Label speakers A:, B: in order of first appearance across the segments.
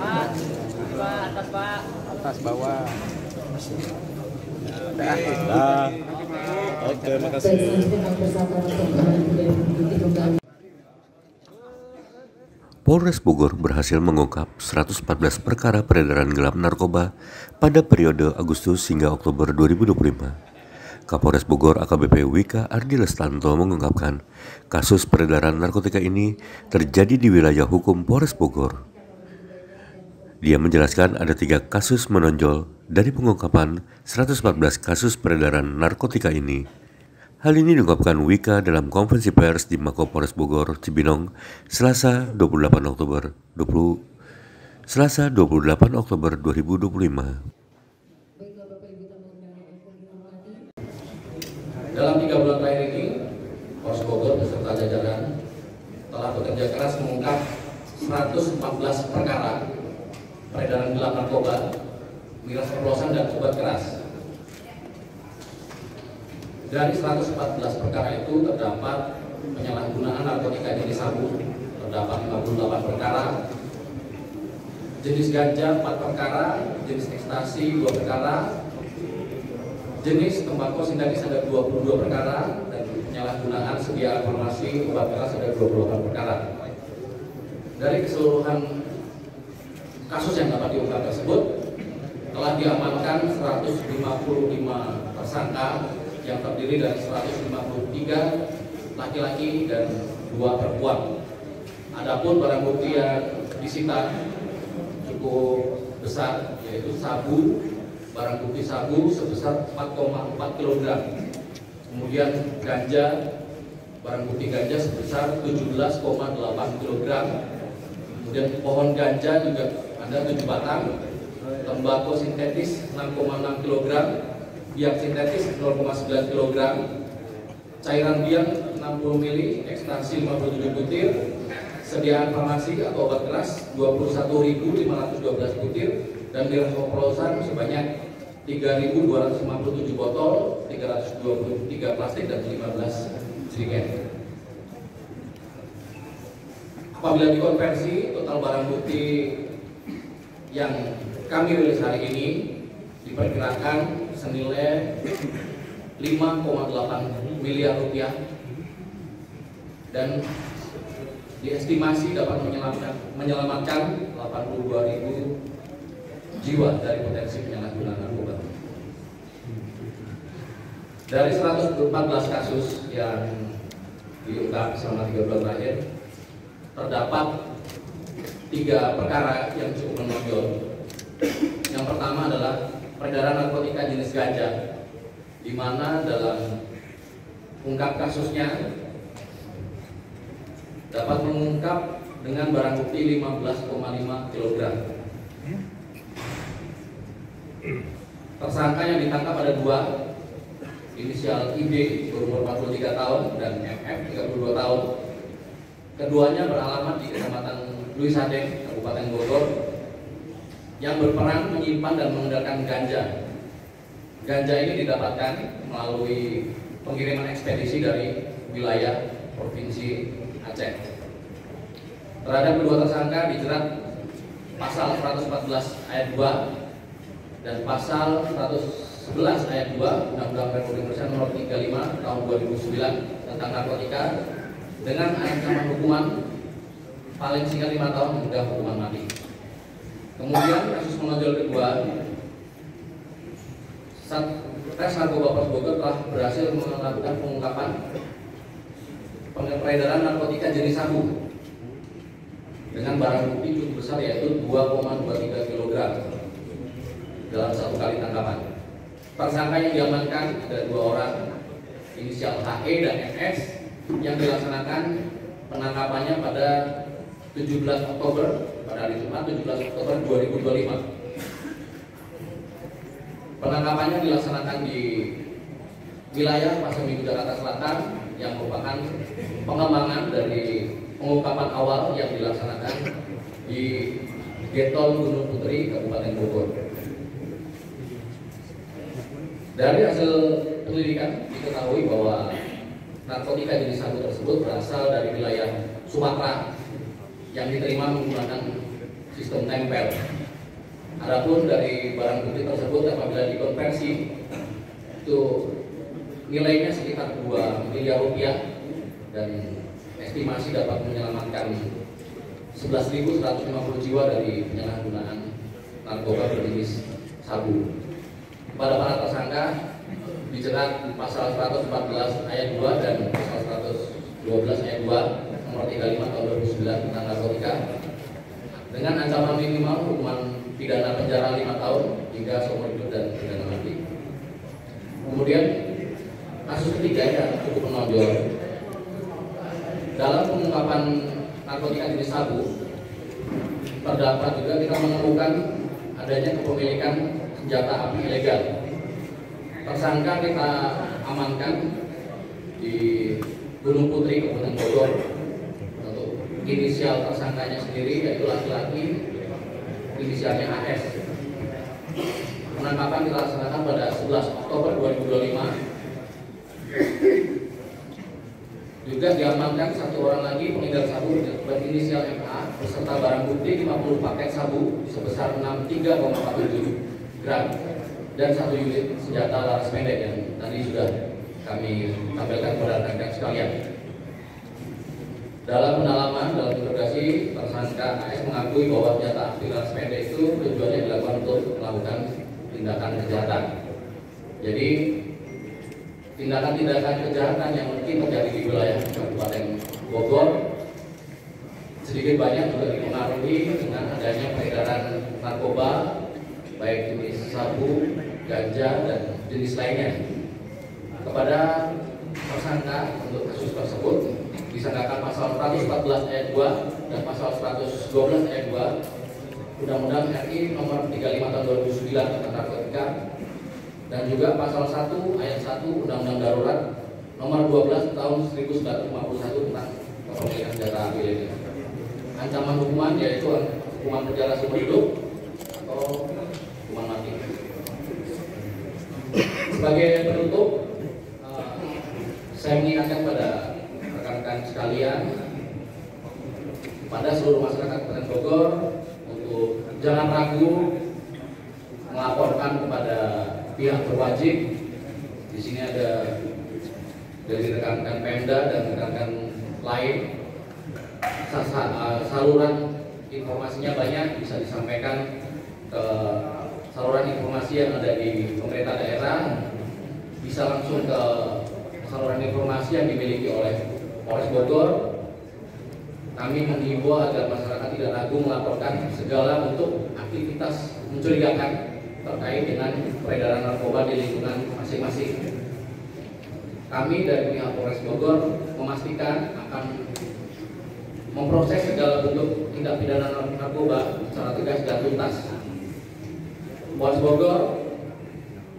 A: Pak, atas Pak.
B: Atas bawah.
C: Nah, oke, makasih.
D: Polres Bogor berhasil mengungkap 114 perkara peredaran gelap narkoba pada periode Agustus hingga Oktober 2025. Kapolres Bogor AKBP Wika Ardi Lestanto mengungkapkan kasus peredaran narkotika ini terjadi di wilayah hukum Polres Bogor. Dia menjelaskan ada 3 kasus menonjol dari pengungkapan 114 kasus peredaran narkotika ini. Hal ini diungkapkan Wika dalam konferensi pers di Mako Polres Bogor, Cibinong, Selasa 28 Oktober 2025.
E: Dalam 3 bulan terakhir ini, Polres Bogor beserta jajaran telah bekerja keras mengungkap 114 perkara peredaran gelap narkoba, miras oplosan dan obat keras. Dari 114 perkara itu terdapat penyalahgunaan narkotika jenis sabu, terdapat 58 perkara, jenis ganja 4 perkara, jenis ekstasi 2 perkara, jenis tembakau sintetis ada 22 perkara, dan penyalahgunaan sedia farmasi obat keras ada 28 perkara. Dari keseluruhan kasus yang dapat diungkap tersebut, telah diamankan 155 tersangka yang terdiri dari 153 laki-laki dan 2 perempuan. Adapun barang bukti yang disita cukup besar, yaitu sabu, barang bukti sabu sebesar 4,4 kg. Kemudian ganja, barang bukti ganja sebesar 17,8 kg. Kemudian pohon ganja juga ada 7 batang, tembakau sintetis 6,6 kg, biak sintetis 0,9 kg, cairan biang 60 ml, ekstasi 57 butir, sediaan farmasi atau obat keras 21.512 butir, dan miras oplosan sebanyak 3.257 botol, 323 plastik dan 15 jerigen. Apabila dikonversi, total barang bukti yang kami rilis hari ini diperkirakan senilai 5,8 miliar rupiah dan diestimasi dapat menyelamatkan 82.000 jiwa dari potensi penyalahgunaan narkoba. Dari 114 kasus yang diungkap selama 3 bulan terakhir, terdapat 3 perkara yang cukup menonjol. Yang pertama adalah peredaran narkotika jenis ganja, di mana dalam ungkap kasusnya dapat mengungkap dengan barang bukti 15,5 kg. Tersangka yang ditangkap ada 2, inisial IB berumur 43 tahun dan MF 32 tahun. Keduanya beralamat di Kecamatan Luisadeng, Kabupaten Bogor, yang berperan menyimpan dan mengedarkan ganja. Ganja ini didapatkan melalui pengiriman ekspedisi dari wilayah Provinsi Aceh. Terhadap kedua tersangka dijerat pasal 114 ayat 2 dan pasal 111 ayat 2 Undang-Undang Republik Indonesia Nomor 35 Tahun 2009 tentang narkotika dengan ancaman hukuman paling singkat 5 tahun hingga hukuman mati. Kemudian kasus menonjol kedua, Satres Narkoba Polres Bogor telah berhasil melakukan pengungkapan peredaran narkotika jenis sabu dengan barang bukti cukup besar, yaitu 2,23 kg dalam 1 kali tangkapan. Tersangka yang diamankan ada 2 orang, inisial HE dan MS, yang dilaksanakan penangkapannya pada 17 Oktober, pada hari Jumat 17 Oktober 2025. Penangkapannya dilaksanakan di wilayah Pasar Minggu Jakarta Selatan, yang merupakan pengembangan dari pengungkapan awal yang dilaksanakan di Getol Gunung Putri, Kabupaten Bogor. Dari hasil penyelidikan diketahui bahwa narkotika jenis sabu tersebut berasal dari wilayah Sumatera yang diterima menggunakan sistem tempel. Adapun dari barang bukti tersebut apabila dikonversi itu nilainya sekitar 2 miliar rupiah dan estimasi dapat menyelamatkan 11.150 jiwa dari penyalahgunaan narkoba berjenis sabu. Pada para tersangka dijerat pasal 114 ayat 2 dan pasal 112 ayat 2 nomor 35 tahun 2009 tentang narkotika dengan ancaman minimal hukuman pidana penjara 5 tahun hingga seumur hidup dan pidana mati. Kemudian kasus ketiga yang cukup menonjol dalam pengungkapan narkotika jenis sabu, terdapat juga kita menemukan adanya kepemilikan senjata api ilegal. Tersangka kita amankan di Gunung Putri, Kabupaten Bogor. Untuk inisial tersangkanya sendiri yaitu laki-laki, inisialnya AS. Penangkapan dilaksanakan pada 11 Oktober 2025. Juga diamankan satu orang lagi pengedar sabu berinisial MA beserta barang bukti 50 paket sabu sebesar 63,47 gram dan 1 unit senjata laras pendek yang tadi sudah kami tampilkan kepada rekan-rekan sekalian. Dalam pendalaman, dalam interogasi, tersangka AS mengakui bahwa senjata api laras pendek itu tujuannya dilakukan untuk melakukan tindakan kejahatan. Jadi tindakan-tindakan kejahatan yang mungkin terjadi di wilayah Kabupaten Bogor sedikit banyak juga dipengaruhi dengan adanya peredaran narkoba baik jenis sabu, ganja, dan jenis lainnya. Kepada tersangka untuk kasus tersebut disangkakan pasal 114 ayat 2 dan pasal 112 ayat 2 Undang-Undang RI nomor 35 tahun 2009 tentang narkotika dan juga pasal 1 ayat 1 Undang-Undang Darurat nomor 12 tahun 1951 tentang kepemilikan senjata api ilegal. Ancaman hukuman yaitu hukuman penjara seumur hidup atau hukuman mati. Sebagai penutup, saya mengingatkan pada rekan-rekan sekalian, pada seluruh masyarakat Kabupaten Bogor untuk jangan ragu melaporkan kepada pihak berwajib. Di sini ada dari rekan-rekan Pemda dan rekan-rekan lain. Saluran informasinya banyak, bisa disampaikan ke saluran informasi yang ada di pemerintah daerah, bisa langsung ke saluran informasi yang dimiliki oleh Polres Bogor. Kami menghimbau agar masyarakat tidak ragu melaporkan segala bentuk aktivitas mencurigakan terkait dengan peredaran narkoba di lingkungan masing-masing. Kami dari pihak Polres Bogor memastikan akan memproses segala bentuk tindak pidana narkoba secara tegas dan tuntas. Polres Bogor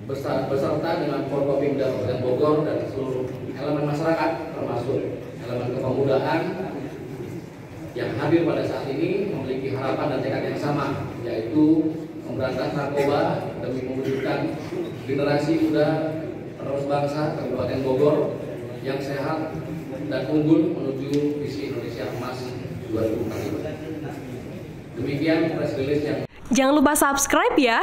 E: beserta dengan Forkopimda Kabupaten Bogor dan seluruh elemen masyarakat termasuk elemen kepemudaan yang hadir pada saat ini memiliki harapan dan tekad yang sama, yaitu memberantas narkoba demi mewujudkan generasi muda penerus bangsa Kabupaten Bogor yang sehat dan unggul menuju visi Indonesia Emas 2045. Demikian press release yang.
B: Jangan lupa subscribe ya.